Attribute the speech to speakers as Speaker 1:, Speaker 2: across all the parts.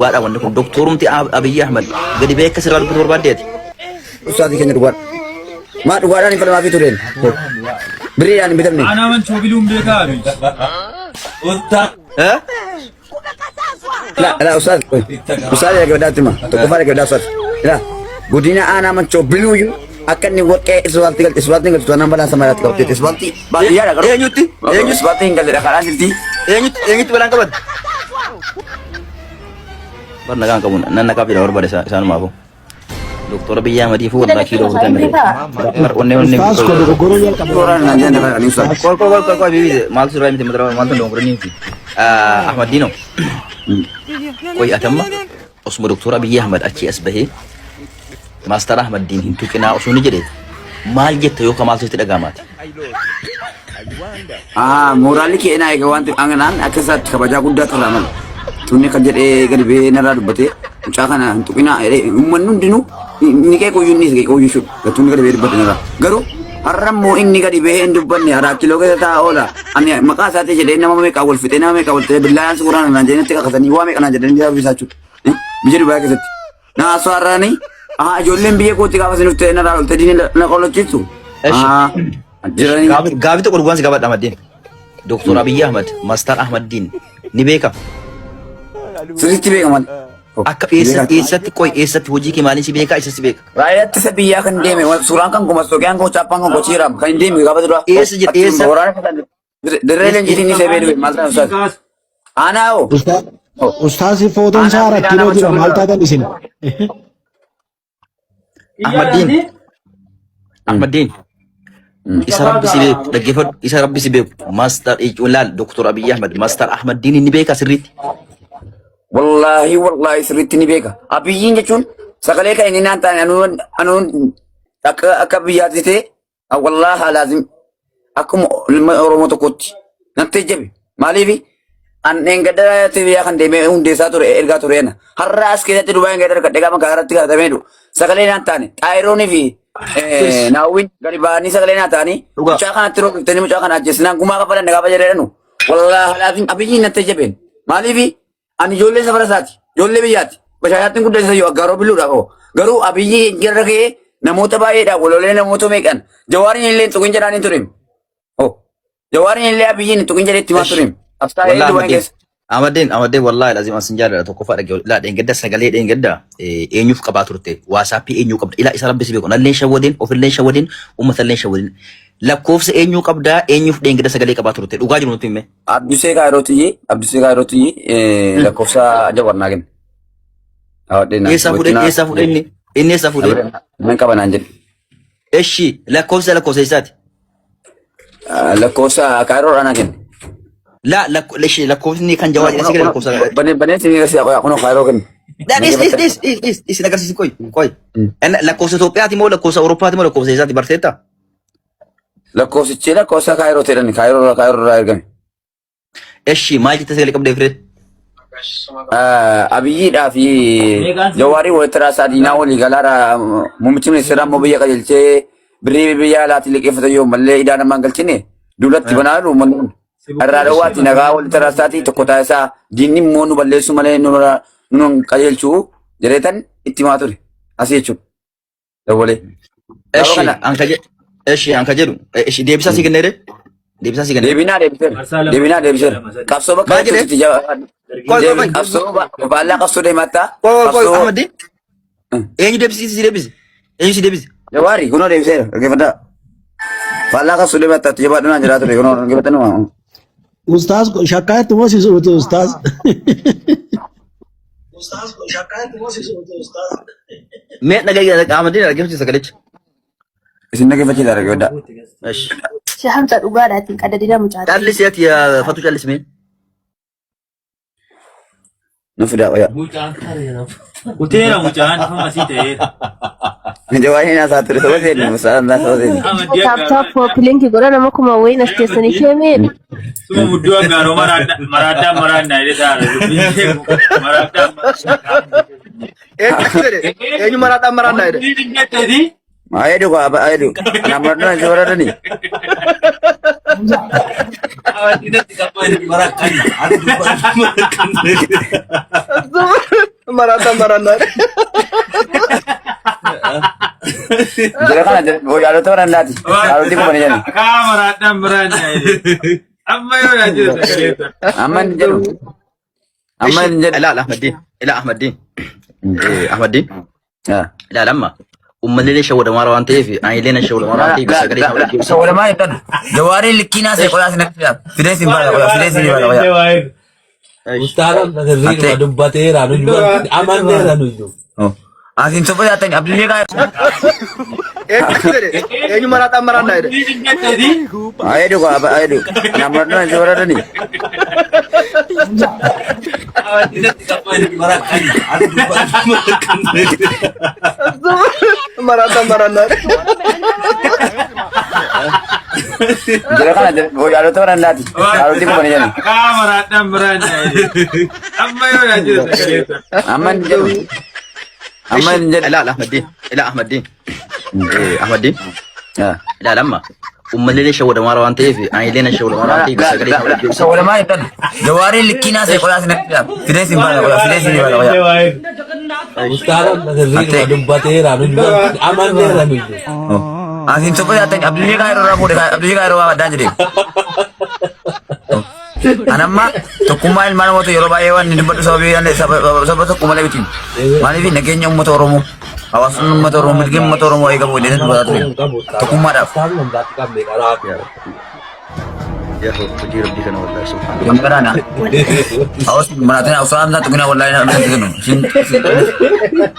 Speaker 1: Waadha wanni kun doktorumti Abiy Ahmed gadi beeka sirraa dubbatu barbaaddeeti.
Speaker 2: Ustaatii keenya dhugaadha. Maa dhugaadhaan hin falmaa fi tureen. Biriidhaan hin bitamne.
Speaker 3: Ana man choobiluun beekaa abi.
Speaker 2: La ustaad. Ustaad ya gabadhaatti ma. Tokko faana gabadhaa ustaad. La godina aanaa man choobiluuyyuu akka inni warqee iswaaltii galtu tanaan balaan samayaatti qabteetti iswaaltii baadiyyaadha garuu.
Speaker 1: Eenyutti?
Speaker 2: Eenyu iswaaltii hin galledha karaa siltii.
Speaker 1: Eenyutti balaan qabate? Barna kan kamu nanna kapi da warba da san mabo doktor Abiy Ahmed fu wala kilo hutan mar onne
Speaker 2: Ustaz ko do goro yal kam orang nan janda kan ustaz.
Speaker 1: Ko bibi mal surai mti madra mal don goro ni Ahmad Dino koy atamma usmu doktor Abiy Ahmed achi asbahe master Ahmad Din hintu kina usuni jede mal jetta yo kamal soti daga mate
Speaker 2: morali ke ina ga wanti anganan akasat kabaja gudda talamal tunne kan jedhe gadi be nara dubbate mucaa kana tuqina ummannu dinu ni kee koyyuu ni kee koyyuu shu tunne gadi be dubbate nara garuu harrammoo inni gadi be hin dubbanne ara kilo keessa taa oola ani maqaa isaati jedhe nama meeqa wal fixe nama meeqa wal ta'e billaan suuraan nan jeenatti kakasanii waa meeqa nan jedhanii yaa bisaachu biyya dubbaa keessatti na soarrani ijoolleen biyya kootti gaafa sin ufte nara ol ta'e na qolochiisu
Speaker 1: jirani gaafi to gurguwan si gabadha Ahmad Dr. Abiy Ahmed Master Ahmad Din ni beeka
Speaker 2: sirriitti beekaman.
Speaker 1: Akka eessatti qoy eessatti hojii kee maaliin si beeka eessatti beeka?
Speaker 2: Raayyaatti isa biyyaa kan deeme suuraan kan kuma soogiyaan koo chaappaan kan gochiiraam kan deeme gaafa dura.
Speaker 1: Eessa jedhe eessa?
Speaker 2: Dirree leenjiitiin ni seebee dhufe maal ta'an ustaas? Aanaa
Speaker 4: Ustaasi footoon isaa rakkiloo jira maal taatan isin?
Speaker 1: Ahmad Din isa rabbi si beeku dhaggeeffadhu isa rabbi si beeku Master Laal Dr. Abiy Ahmed Master Ahmad Din ni beeka sirriitti.
Speaker 2: Wallahi sirriitti ni beeka. Abiyyiin jechuun sagalee kan inni naan taane anuun akka biyyaatti ta'e wallahi laazim akkuma ilma Oromoo tokkotti natti jabe. Maaliif anneen gadda biyyaa kan deemee hundeessaa ture ergaa tureena. Har'a as keessatti Dubaay gadda argadhee gama gaaratti kadhatamee dhu. Sagalee naan taane xaayiroonii fi naawwin gadi ba'anii sagalee naan taanii mucaa kanatti roobiftanii mucaa kana ajjeessinaan gumaa kafalan gaafa jedheedhanu. Wallahi laazim abiyyiin natti jabeen. Maaliif ani ijoollee safara isaati ijoollee biyyaati bashaayyaattiin guddisa yoo aggaaroo biluudhaaf garuu Abiyyi jarra kee namoota baay'eedhaaf waloolee namoota meeqan Jawaariin illee tuqin jedhaan hin turin Jawaariin illee Abiyyiin tuqin jedhee itti maa turin abstaa'ee Dubaay keessa.
Speaker 1: Ahmad wallahi lazim asin jaalala tokko fadha la dheengadda sagalee dheengadda eenyuuf qabaa turte WhatsApp eenyu qabda ila isa rabbi si beeku nalleen shawadin ofilleen shawadin ummatalleen shawadin lakkoofsa eenyu qabda eenyuuf dheengadda sagalee qabaa turte dhugaa jiru nuti himme.
Speaker 2: Abdusee Kaayirootii lakkoofsa Jawaar naagin.
Speaker 1: Eessa fuudhe inni eessa fuudhe?
Speaker 2: Nan qaba naan jedhe.
Speaker 1: Eshi lakkoofsa isaati.
Speaker 2: Lakkoofsa Kaayiroodhaa naagin.
Speaker 1: La lakkoofni kan Jawaar jedhee sagalee lakkoofsa.
Speaker 2: Baneetti ni garsiisa kunoo Kaayiroo kennu.
Speaker 1: Isin agarsiisi koy. Lakkoofsa Itoophiyaati moo lakkoofsa Awuroopaati moo lakkoofsa isaati barteetta?
Speaker 2: Lakkoofsichi lakkoofsa Kaayiroo ta'edhani Kaayiroorraa ergame.
Speaker 1: Eshi maal jettee sagalee qabdee fireet?
Speaker 2: Abiyyiidhaa fi Jawaarii walitti raasaa diinaa walii galaadha. Muummichi ministeeraa immoo biyya qajeelchee birrii biyya alaatti liqeeffatan yoo mallee idaa namaan galchine duulatti banaa jiru manni irraa dhawaatti nagaa walitti raasaati tokko taasisaa diinni immoo nu balleessu malee nu qajeelchuu jedheetan itti maa ture asii jechuudha. Dabalee.
Speaker 1: Eshi anka jedhu deebisaa si kennee deebisaa si kennee.
Speaker 2: Deebinaa deebiseera. Qabsoo bakka jirti qabsoo baallaa qabsoo deematta.
Speaker 1: Ahmad Din eenyu si deebise?
Speaker 2: Jawaari kunoo deebiseera dhaggeeffadhaa. Baallaa qabsoo deematta jabaadhunaan jiraatu kunoo dhaggeeffatanii.
Speaker 4: Ustaaz shakkaatti moo si suutu ustaaz?
Speaker 1: Mee dhaggeeffadhaa Ahmad Din dhaggeeffachuu sagalecha.
Speaker 2: Isin dhaggeeffachiisa dhaggeeffadhaa.
Speaker 5: Shahamsa dhugaadhaatiin qadadina mucaa.
Speaker 1: Callis ati fatu callis mee?
Speaker 2: Nufidaa wayyaa.
Speaker 3: Uteera mucaan asii ta'eera.
Speaker 2: Jawaariin haasaa ture sababa seeni musaan haasaa seeni.
Speaker 5: Taaptaap poopilinki godha nama kuma wayiin as keessanii keemeen.
Speaker 3: Suma mudduu aggaaroo maraaddaa jedhe taara. Maraaddaa.
Speaker 1: Eenyu maraaddaa jedhe?
Speaker 2: Ayo anak mana juara dah ni?
Speaker 3: Awak tidak apa yang marakan. Ada juga marakan.
Speaker 1: Marata.
Speaker 2: Juara kan ada, oh ada tu orang nanti. Kalau di mana ni?
Speaker 3: Marata ini. Amma yo ya jiru.
Speaker 2: Aman jalu. Aman jalu.
Speaker 1: لا احمد دين احمد دين
Speaker 2: Ya.
Speaker 1: لا لما ليش شو ده مروان تيفي اي لينا شو مروان تيفي سكري
Speaker 2: Soalnya mana kan? Jawari likina saya kalau nak tidak simpan kalau tidak simpan.
Speaker 6: Ustaram na rin adum batera no aman nera no.
Speaker 2: Oh. Asin sopo ya tanya abdi ka.
Speaker 1: ini marata maranda ini
Speaker 2: Ayo anak mana juara dah ni?
Speaker 3: Awak tidak apa yang marakan. Ada juga marakan.
Speaker 1: marata
Speaker 2: Juara kan ada, oh ada tu orang nanti. Kalau di mana ni?
Speaker 3: Marata ini. Amma yo ya jiru.
Speaker 2: Aman jalu. Aman jalu.
Speaker 1: لا احمد دين احمد دين
Speaker 2: Ya.
Speaker 1: لا لما ليش شو ده مروان تيفي اي لينا شو مروان تيفي سكري
Speaker 2: Soalnya mana kan? Jawari likina saya kalau nak tidak simpan kalau tidak simpan.
Speaker 6: Ustaram na rin adum batera no aman nera no.
Speaker 2: Oh. Asin sopo ya tanya abdi ka ero ramu deka abdi ka ero dan jadi. Anamma to kumail mana mo to Yoruba ewan ni batu sabi ande sabi to kumale bitin. Mani bi nagenya mo to Oromo. Awas mo to Oromo digem mo to Oromo ay gabo din to to kumada.
Speaker 6: Ustaram na kam de karap ya.
Speaker 1: يا اخي تجير بدي انا والله سبحان الله
Speaker 2: Yang mana? Awas mana tanya usaha na to gina wallahi na gino.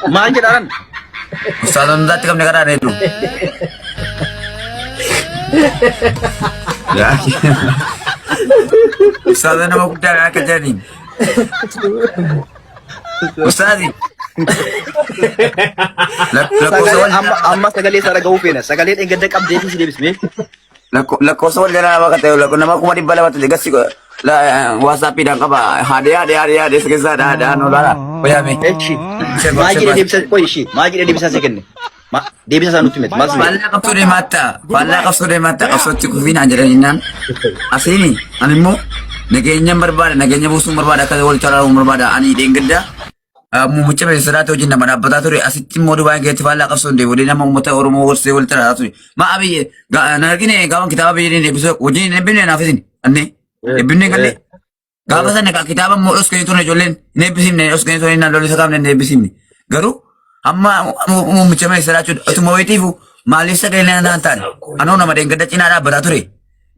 Speaker 1: ما عندي دارن
Speaker 2: Usaha na to kam negara itu. Ya. Usaha na mo kuda ka jadi. Usaha
Speaker 1: اما سغلي سره جو فينا سغلي ان قدك ابديت سي بسمي
Speaker 2: La cosa vuol dire la vaca la kuna ma kuma di bala watu gasi ko la whatsapp dan kaba hade sekeza da no la oya me
Speaker 1: ايش ما اجي دي بس كوي شيء ما اجي دي بس سكن ما دي بس سانو تمت ما
Speaker 2: Balla kapsure mata kapsotti kufina ajaraninnan asini animmo nagenya busum barbada ka wol tara barbada ani dengeda mu mucce be sarato jinna mana batatore asitti modu ba ngeti falla kapsonde wodi nama ummata oromo worse wol tara aturi ma abi nargine gawan kitaba be ne biso wodi ne binne na fisin anne e binne galle gawa sanne ka kitaba mo os kay tone jollen ne bisim ne os kay tone na loli sakam ne bisim ne garu amma mu mucce be sarato atuma wetifu malisa kailan dan ano nama dengeda cina da batatore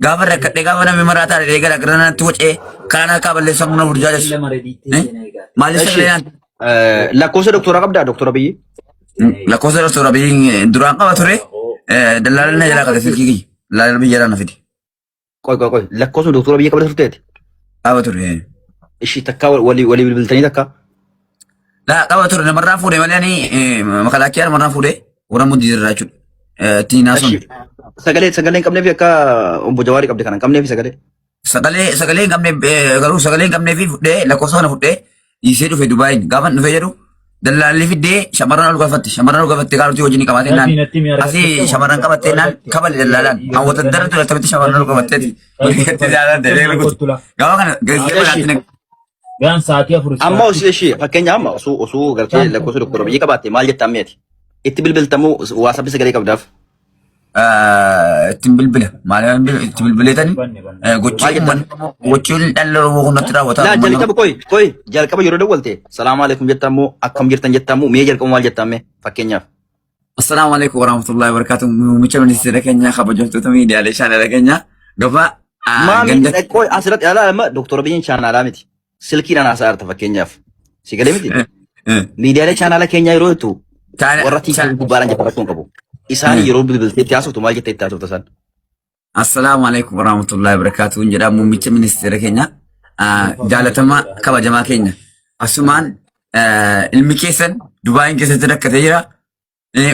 Speaker 2: gawa rakade gawa na me marata de gara grana tuche kana ka balle samna burjajas malisa kailan
Speaker 1: لا كوسه دكتوره قبدا دكتوره بي
Speaker 2: La cosa del sto rabin durante la torre dall'alna jala kada silki la rabin jala na fidi
Speaker 1: كوي لا كوسه دكتوره بي قبل فرتيت
Speaker 2: awa torre
Speaker 1: ايش تكا ولي بالتاني تكا
Speaker 2: la awa torre na marra fude wala ni makalakiyar marra fude ora mudi rachud tina son
Speaker 1: سغلي قبل في كا ابو جواري قبل كان قبل في
Speaker 2: sagale gamne garu sagale gamne fi fude la cosa na fude ise du fe dubai gavan fe jeru dallalli fidde shamaran al gafatti garu wajini kamate nan asi shamaran kamate nan kabal dallalan awata daratu la tabati shamaran al gafatti dallalan de gawan gawan
Speaker 3: Gan saatnya furus.
Speaker 1: اما وش شيء فكنيا اما سو قلت لا كوسه دكتوره بي قباتي مال جتاميت اتبل تمو واسب سغلي قبداف
Speaker 2: timbilbila malam timbilbila tani gocul dallo wo no tra wata
Speaker 1: لا جل كب كوي جل كب يرو دولتي السلام عليكم جتامو اكم جرتن جتامو مي جل كم مال جتامي فكنيا
Speaker 2: assalamu alaikum warahmatullahi wabarakatuh mucam ni sira kenya khabajo to mi de ale channel kenya gaba
Speaker 1: ما من كوي اسرت لا ما دكتوره بي شان علامتي سلكي انا صارت فكنيا سيغلي متي ميديا له شان على كنيا يروتو ورتي كبارن جتاتون كبو isaan yeroo bilbiltee taasiftu maal jettee taasiftu san
Speaker 2: assalamu alaikum warahmatullahi wabarakatuh jedha muummicha ministeera keenya jaalatama kabajamaa keenya asumaan ilmi keessan Dubaayin keessatti rakkatee jira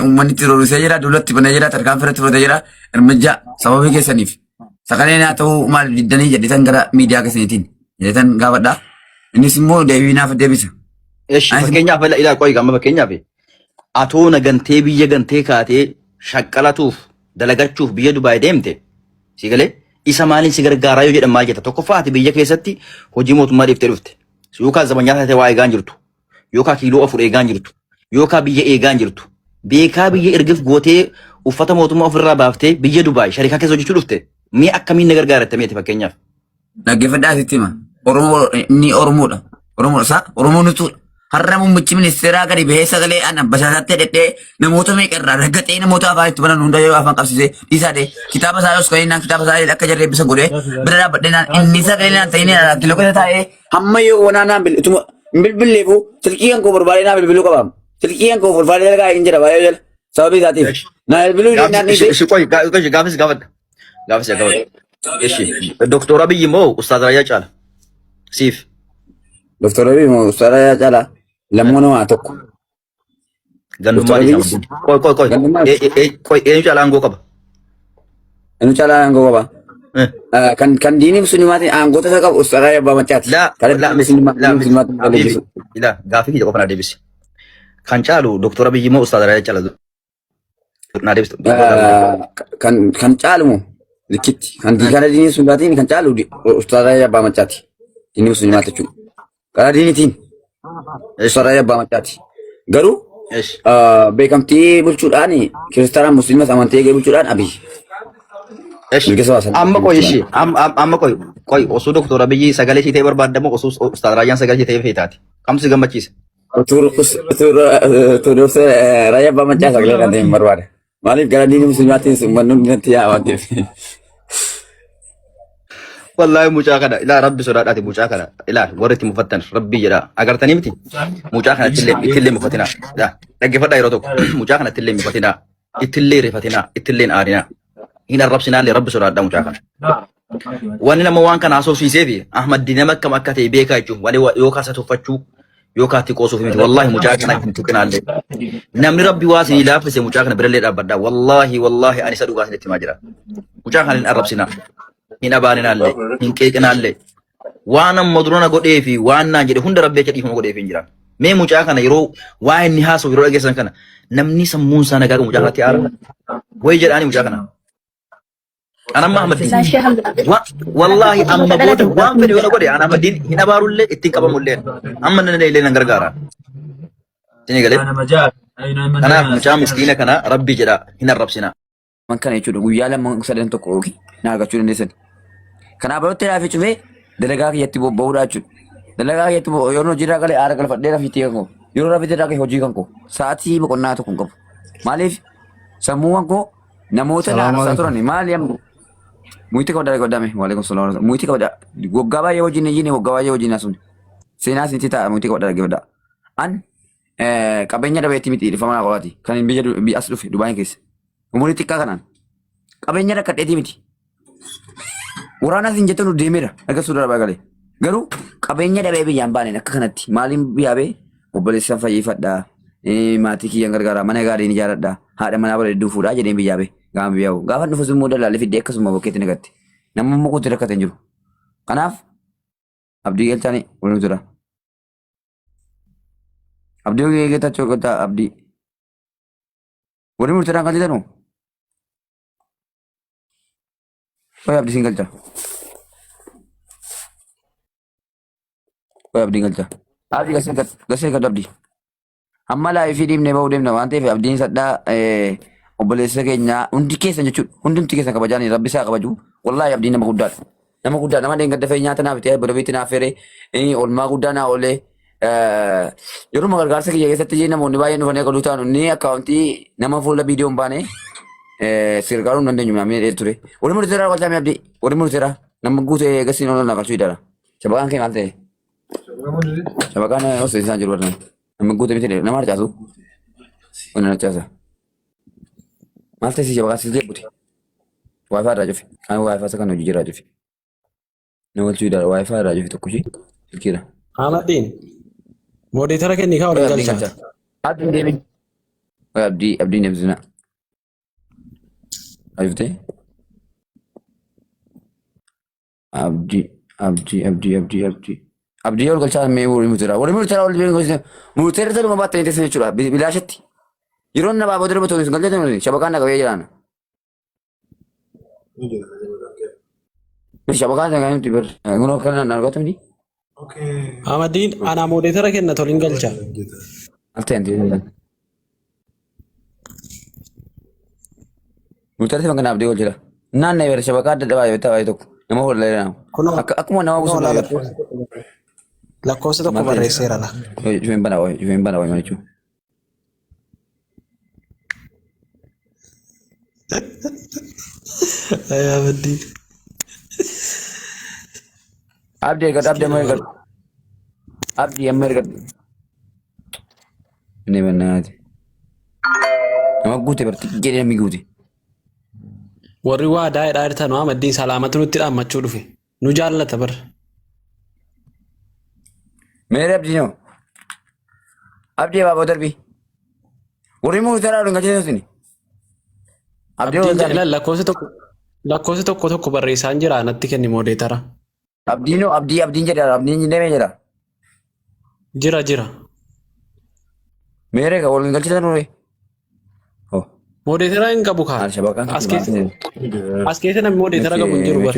Speaker 2: ummanni tiroorisee jira dulatti banee jira tarkaanfirratti fudhatee jira irmijja sababii keessaniif sagaleen haa ta'uu maal diddanii jedhitan gara miidiyaa keessaniitiin jedhitan gaafadha innis immoo deebiinaaf deebisa
Speaker 1: fakkeenyaaf ilaa qoy gama fakkeenyaaf atoo nagantee biyya gantee kaatee shaqqalatuuf dalagachuuf biyya Dubaay deemte si galee isa maaliin si gargaaraa yoo jedhan maal jetta tokkoffaati biyya keessatti hojii mootummaa dhiiftee dhufte yookaan zabanyaa taatee waa eegaan jirtu yookaan kiiloo afur eegaan jirtu yookaan biyya eegaan jirtu beekaa biyya ergif gootee uffata mootummaa ofirraa baaftee biyya Dubaay sharikaa keessa hojjechuu dhufte mee akkamiin na gargaaratte meeti fakkeenyaaf.
Speaker 2: Dhaggeeffadhaa asitti hima. Ni Oromoodha. Oromoon nutuudha. Har'a muummichi ministeeraa gadi bahee sagalee ana bashaasatti hidhadhee namoota meeqarraa raggatee namoota afaan itti banan hunda yoo afaan qabsiisee dhiisaadhe kitaaba isaa yoos kanii kitaaba isaa akka jarree bisa godhee bira dhaabbadhee inni sagalee naan ta'inii kiiloo keessa taa'ee hamma yoo wanaanaan bilbilleefu silkii kan koo barbaadee naa bilbiluu qabaam. Silkii kan koo barbaadee lagaa hin jira baay'ee jala sababii isaatiif. Naa bilbiluu naan dhiisee.
Speaker 1: Gaafis gaafadha. Gaafis gaafadha. Eshi Doktor Abiy moo Ustaaz Raayyaa Caala? Siif.
Speaker 2: Doktor Abiy moo Ustaaz Raayyaa Caala? Lammoo nama tokko.
Speaker 1: Gandummaa isaa. Koi eenyu caalaa aangoo qaba?
Speaker 2: Eenyu caalaa aangoo qaba? Kan diinii musliimaatiin aangoota isaa qabu Ustaaz Raayyaa Abbaa Machaati.
Speaker 1: Gaafii kiyya qofaan adeebisi. Kan caalu Doktor Abiy moo Ustaaz Raayyaa Caala? Naa deebistu.
Speaker 2: Kan caalu moo? Likitti kan diinii musliimaatiin kan caalu Ustaaz Raayyaa Abbaa Machaati. Diinii musliimaati jechuudha. Karaa diiniitiin. Saraya Abbaa Machaati. Garuu beekamtii bulchuudhaan kiristaanaa musliimas amantee bulchuudhaan Abiy.
Speaker 1: Amma qoy ishee amma qoy osoo Doktor Abiy sagalee ishee ta'ee barbaadamu osoo Ustaaz Raayyaan sagalee ishee ta'ee feetaati. Kamtu si gammachiisa?
Speaker 2: Doktor Raayyaa Abbaa Machaa sagalee kan ta'e barbaada. Maaliif gara diinii musliimaatiin summannuun dinatti yaa waan ta'eef.
Speaker 1: Wallahi mucaa kana ilaa rabbi sodaadhaati mucaa kana ilaa warri itti mufattan rabbi jedha agartanii miti mucaa kana ittillee mufatina dhaggeeffadhaa yeroo tokko mucaa kana ittillee mufatina ittillee rifatina ittillee aadina hin arrabsinaallee rabbi sodaadhaa mucaa kana wanni nama waan kana haasofsiisee fi Ahmad Diinama akkam akka ta'e beekaa jechuun wali yookaan isa tuffachuu yookaan itti qoosuuf miti wallahi mucaa kana hin tuqinaallee namni rabbi waa sinii laaffise mucaa kana birallee dhaabbadhaa wallahi ani isa dhugaa isinitti himaa jira mucaa kana hin arrabsinaa. Hin abaaninaallee hin qeeqinaallee waan amma durana godhee fi waan naan jedhe hunda rabbi akka dhiifama godhee fi hin jiran. Mee mucaa kana yeroo waa inni haasa'u yeroo dhageessan kana namni sammuun isaa nagaa mucaa kanatti aara. Wayi jedhaani mucaa kana. Anamma Ahmadiin wallahi amma booda waan fedhe yoo godhe ana Ahmadiin hin abaarullee ittiin qabamullee amma illee nan gargaara. Isin galee. Kanaaf mucaa miskiina kana rabbi jedha hin arrabsina.
Speaker 2: Man kana jechuudha guyyaa lama sadan tokko yookiin na argachuu dandeessan. Kanaaf baroota laafee cufee dalagaa kiyyatti bobba'uudhaa jechuudha. Dalagaa kiyyatti yeroo hojiirraa galee aara galfadhee rafitee kan koo yeroo rafitee irraa hojii kan koo sa'aatii boqonnaa tokko hin qabu. Maaliif sammuuwwan koo namoota naannosaa turan maali amma muitii qabda godhame waalaikum salaam muitii qabda waggaa baay'ee wajjin ejjine waggaa baay'ee wajjin asun seenaas itti ta'a muitii qabda dhaggeeffadha. An qabeenya dhabeetti miti dhifamaa qabaati kan biyya as dhufe Dubaay keessa. Umurii xiqqaa kanaan qabeenya rakkadheetii miti. Waraanaas hin jettan deemeera agarsiisuu darbaa galee. Garuu qabeenya dhabee biyyaan baaneen akka kanatti maaliin biyyaa bee obboleessaan fayyifadhaa maatii kiyyaan gargaaraa mana gaariin ijaaradhaa haadha manaa bareedduu fuudhaa jedheen biyyaa bee gaafa biyyaa'u gaafa dhufus immoo dalaalee fiddee akkasuma bakkeetti nagatti nama immoo kutti rakkate hin jiru. Kanaaf abdii galchaanii waliin jira. Abdii geetachuu godhaa abdii. Waliin murteedhaan kan jedhamu. Kau abdi single cah. Kau abdi single cah. Abdi kasih kat abdi. Amma lah ifi dim nebau dim nama ante abdi sadda obboleessa keenya hundi keessa jechuudha. Hundumti keessa kabajaan rabbi isaa kabaju. Wallahi abdi nama guddaadha. Nama guddaa nama deengada fee nyaata naaf ta'e bodabeetti naaf feere olmaa guddaa naa oolee yeroo gargaarsa kiyya keessatti jee namoonni baay'een dhufanii akka duutaan inni akkaawuntii nama fuula viidiyoon baane sirgaaruun dandeenyu maamii ture. Wali murteeraa waltaa abdi wali murteeraa nama guutee gasiin oolaa naqachuu idara. Shabaqaan kee maal ta'e? Shabaqaan osoo isaan jiru warreen nama guutee miti nama harcaasu. Wanni harcaasa. Maal ta'e si shabaqaan si jeequti? Waayifaa irraa cufi. Kan waayifaa isa kan hojii jiraa cufi. Nama walchuu idara waayifaa irraa cufi tokko ishee silkiidha.
Speaker 7: Ahmadiin moodetara kenni kaa waliin galcha.
Speaker 2: Abdiin deebi. Abdiin deebisina. Ayiftee. Abdii ol galchaa mee waliin murteera. Waliin murteera waliin murteera. Murteera ta'uu baatanii teessan jechuudha. Bilaashatti. Yeroon na baaboo darba toonis galtee toonis shabakaan na qabee jiraan. Shabakaan na qabee bir kunoo kana na argatu ni.
Speaker 7: Ahmadiin ana modereetara kenna toliin galcha.
Speaker 2: Alteentii. Murtaatti kan kanaaf deebi'u jira. Naanna yeroo shabakaa adda addaa baay'ee ta'aa tokko nama hojii leeraa. Akkuma nama gosa
Speaker 7: lakkoofsa tokko barreesseera la.
Speaker 2: Jufeen banaa wayi maalichu.
Speaker 7: Ahmadiin.
Speaker 2: Abdii amma ergadhu. Inni bannaati. Nama guute barti jedhee namni guute.
Speaker 7: Warri waa daa'edhaa hirtan Ahmadiin salaamatu nutti dhaammachuu dhufe. Nu jaallata bar.
Speaker 2: Meera abdiinoo. Abdii baaboo darbii. Warri murtaadhaa dhuunfa jechuun.
Speaker 7: Abdiin lakkoofsa tokko barreessaan jira natti kenni modereetara.
Speaker 2: Abdiinoo abdiin jedha abdiin deemee jira.
Speaker 7: Jira.
Speaker 2: Meera egaa waliin galchitan ture.
Speaker 7: Modereetara hin qabu kaa. As keessa namni modereetara qabu hin jiru bar.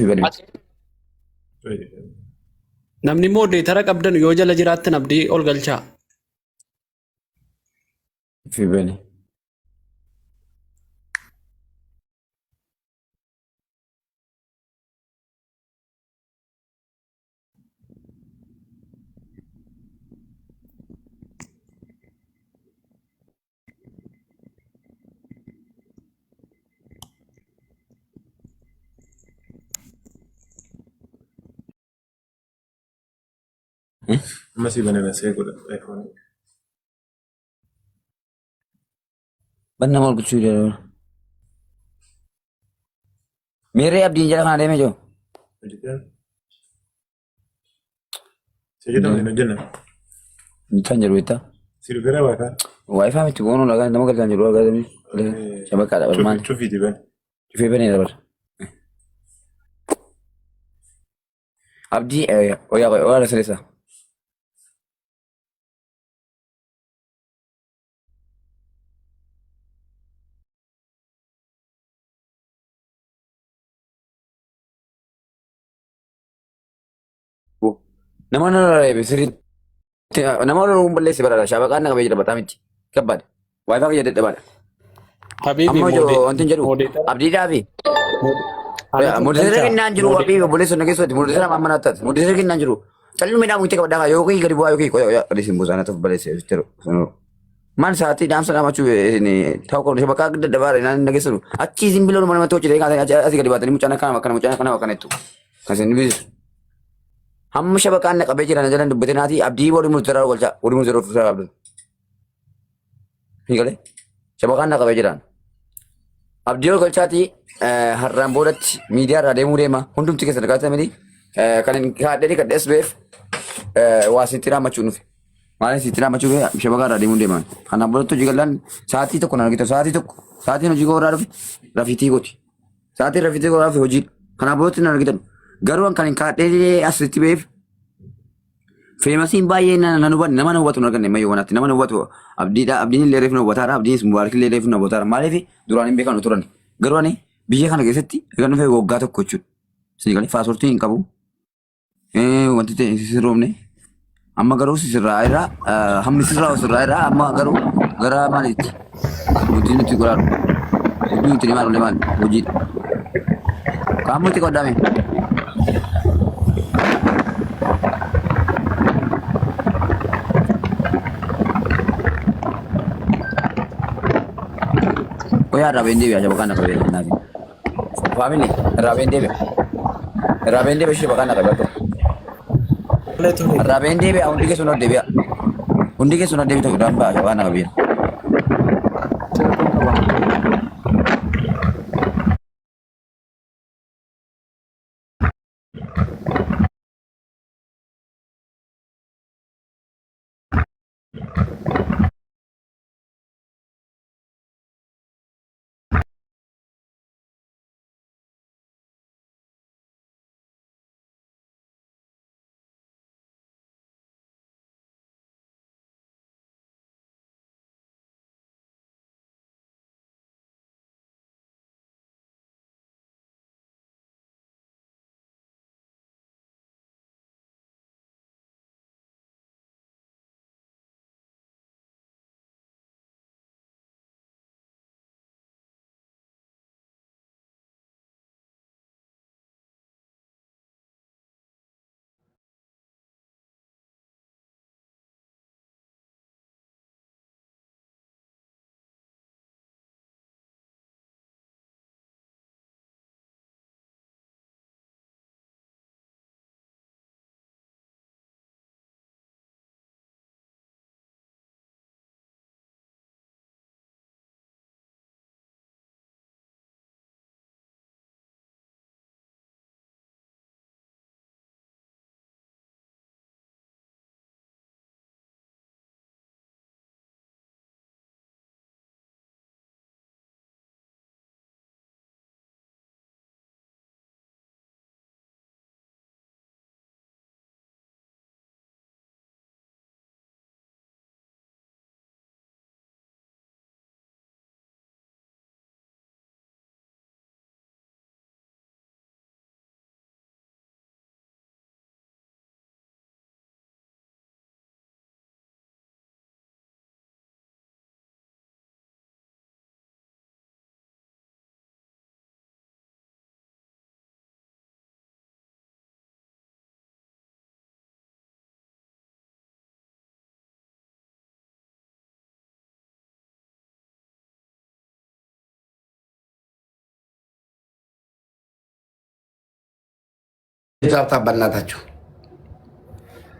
Speaker 7: Namni modereetara qabdan yoo jala jiraattan abdii ol galchaa.
Speaker 2: Fibeni.
Speaker 8: Masih benar saya kuda iPhone.
Speaker 2: Banna mal kucu dia. Mere abdiin jala kana deemee jiru.
Speaker 8: Saya jadi mana jenna?
Speaker 2: Kan jiru itu.
Speaker 8: Siru kira apa kan?
Speaker 2: Wifi mesti gono laga nama kerjaan jiru laga ini. Coba kada berman.
Speaker 8: Cufi di ban.
Speaker 2: Cufi bani dapat. Abdi oh ya ada selesai. Nama nara sirriitti nama nara balleessi barara shaabaqaan naqamee jira bataamitti kabbaadha waayifaa fayyadadha dhabaadha. Amma wanti jedhu abdiidhaa fi mudisira kennaan jiru wabii obboleessa na keessatti mudisira amma naataati mudisira kennaan jiru callu midhaan mukti qabadhaa yookiin gadi bu'aa yookiin qoyaa qadiisin buusaana ta'u balleessi jiru. Man sa'aatii dhaamsa dhaamachuu ta'uu qabu shaabaqaa dadhabaadha naan nageessu achii simbiloon mana namatti hojjetee asii gadi baatanii mucaan akkana jettu kan isin biisu. Hamma shabakaan na qabee jiran jalan dubbateen haati abdii boodii murteeraa golchaa boodii murteeraa of qabdu. Hiikale shabakaan na qabee jiran abdii golchaati har'aan boodatti miidiyaa irraa deemuu deema hundumti keessa dhagaatame miti kan haadhanii kan dheessuuf waa sitti raamachuu nufi maaliif sitti raamachuu shabakaa irraa deemuu deeman kanaan boodatti hojii galaan sa'aatii tokko na argita sa'aatiin hojii gooraa dhufe rafiitii gooti sa'aatiin rafiitii gooraa dhufe hojii kanaan boodatti na argitan. Garuu kan kaadhee asitti beef feemasiin baay'ee nan hubanne nama na hubatu hin arganne mayyoo wanaatti nama na hubatu abdiin illee reefu na hubataara abdiin mubaarak illee reefu na hubataara maaliif duraan hin beekanu turan garuu ani biyya kana keessatti eegan dhufee waggaa tokko jechuudha siigalee faasortii hin qabu wanti ta'e sirroomne amma garuu sirraa irraa hammi sirraa irraa amma garuu gara maaliitti hojii nuti godhaadhu hojii nuti maal hojiidha kaamutti qoddaame. Oya rabende biasa bukan nak kabel nanti. Family rabende biasa bukan nak kabel tu. Rabende biasa undi ke sunat debi tu ramba bukan nak kabel.
Speaker 9: ታብታብ በእናታችሁ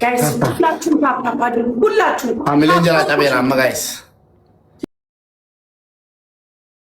Speaker 10: ጋይስ ሁላችሁም ታብታብ አድርጉ። ሁላችሁም
Speaker 9: ፋሚሊ እንጀራ ጨቤራ ጋይስ